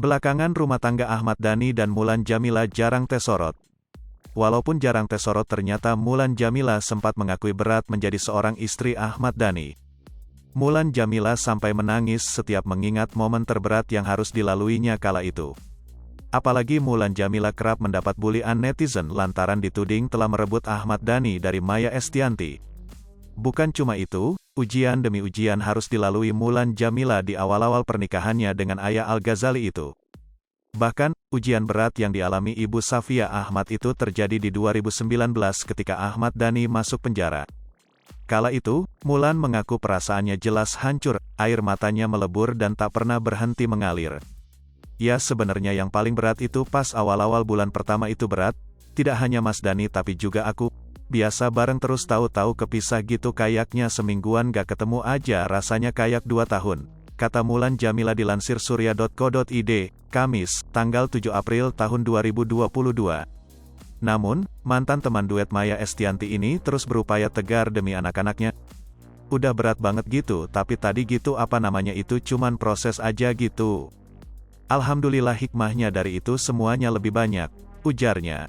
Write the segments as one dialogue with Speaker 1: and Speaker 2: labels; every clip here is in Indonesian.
Speaker 1: Belakangan rumah tangga Ahmad Dhani dan Mulan Jameela jarang tersorot. Walaupun jarang tersorot, ternyata Mulan Jameela sempat mengakui berat menjadi seorang istri Ahmad Dhani. Mulan Jameela sampai menangis setiap mengingat momen terberat yang harus dilaluinya kala itu. Apalagi Mulan Jameela kerap mendapat bulian netizen lantaran dituding telah merebut Ahmad Dhani dari Maya Estianty. Bukan cuma itu, ujian demi ujian harus dilalui Mulan Jameela di awal-awal pernikahannya dengan ayah Al-Ghazali itu. Bahkan, ujian berat yang dialami Ibu Safia Ahmad itu terjadi di 2019 ketika Ahmad Dhani masuk penjara. Kala itu, Mulan mengaku perasaannya jelas hancur, air matanya melebur dan tak pernah berhenti mengalir. Ya, sebenarnya yang paling berat itu pas awal-awal bulan pertama itu berat, tidak hanya Mas Dhani tapi juga aku. Biasa bareng terus tahu-tahu kepisah gitu kayaknya semingguan gak ketemu aja rasanya kayak 2 tahun. Kata Mulan Jameela dilansir surya.co.id, Kamis, tanggal 7 April tahun 2022. Namun, mantan teman duet Maya Estianty ini terus berupaya tegar demi anak-anaknya. Udah berat banget gitu, tapi tadi gitu apa namanya itu cuman proses aja gitu. Alhamdulillah hikmahnya dari itu semuanya lebih banyak, ujarnya.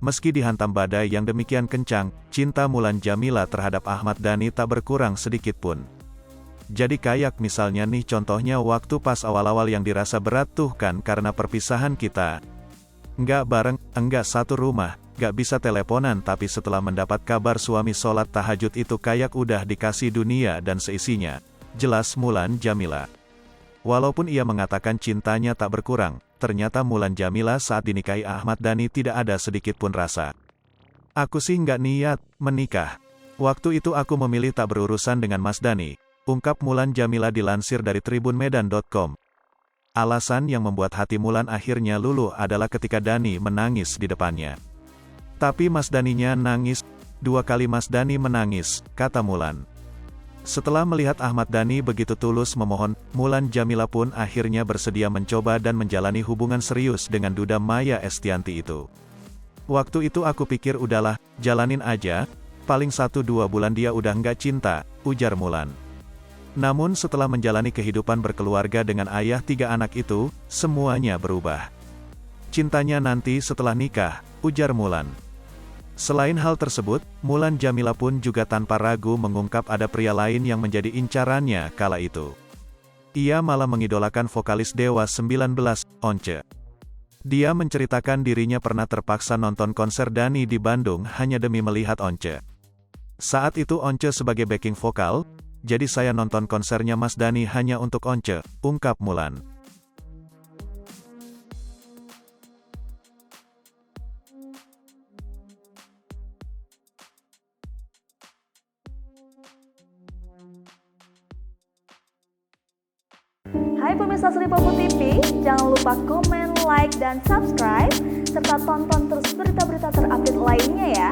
Speaker 1: Meski dihantam badai yang demikian kencang, cinta Mulan Jameela terhadap Ahmad Dhani tak berkurang sedikit pun. Jadi kayak misalnya nih contohnya waktu pas awal-awal yang dirasa berat tuh kan karena perpisahan kita. Nggak bareng, enggak satu rumah, nggak bisa teleponan tapi setelah mendapat kabar suami sholat tahajud itu kayak udah dikasih dunia dan seisinya. Jelas Mulan Jameela. Walaupun ia mengatakan cintanya tak berkurang, ternyata Mulan Jameela saat dinikahi Ahmad Dhani tidak ada sedikit pun rasa. Aku sih nggak niat menikah. Waktu itu aku memilih tak berurusan dengan Mas Dhani, ungkap Mulan Jameela dilansir dari tribunmedan.com. Alasan yang membuat hati Mulan akhirnya luluh adalah ketika Dhani menangis di depannya. Tapi Mas Dhaninya nangis, 2 kali Mas Dhani menangis, kata Mulan. Setelah melihat Ahmad Dhani begitu tulus memohon, Mulan Jameela pun akhirnya bersedia mencoba dan menjalani hubungan serius dengan duda Maya Estianty itu. Waktu itu aku pikir udahlah, jalanin aja, paling 1-2 bulan dia udah nggak cinta, ujar Mulan. Namun setelah menjalani kehidupan berkeluarga dengan ayah 3 anak itu, semuanya berubah. Cintanya nanti setelah nikah, ujar Mulan. Selain hal tersebut, Mulan Jameela pun juga tanpa ragu mengungkap ada pria lain yang menjadi incarannya kala itu. Ia malah mengidolakan vokalis Dewa 19, Once. Dia menceritakan dirinya pernah terpaksa nonton konser Dhani di Bandung hanya demi melihat Once. Saat itu Once sebagai backing vokal, jadi saya nonton konsernya Mas Dhani hanya untuk Once, ungkap Mulan.
Speaker 2: Hai pemirsa Sri Popo TV, jangan lupa komen, like, dan subscribe, serta tonton terus berita-berita terupdate lainnya ya.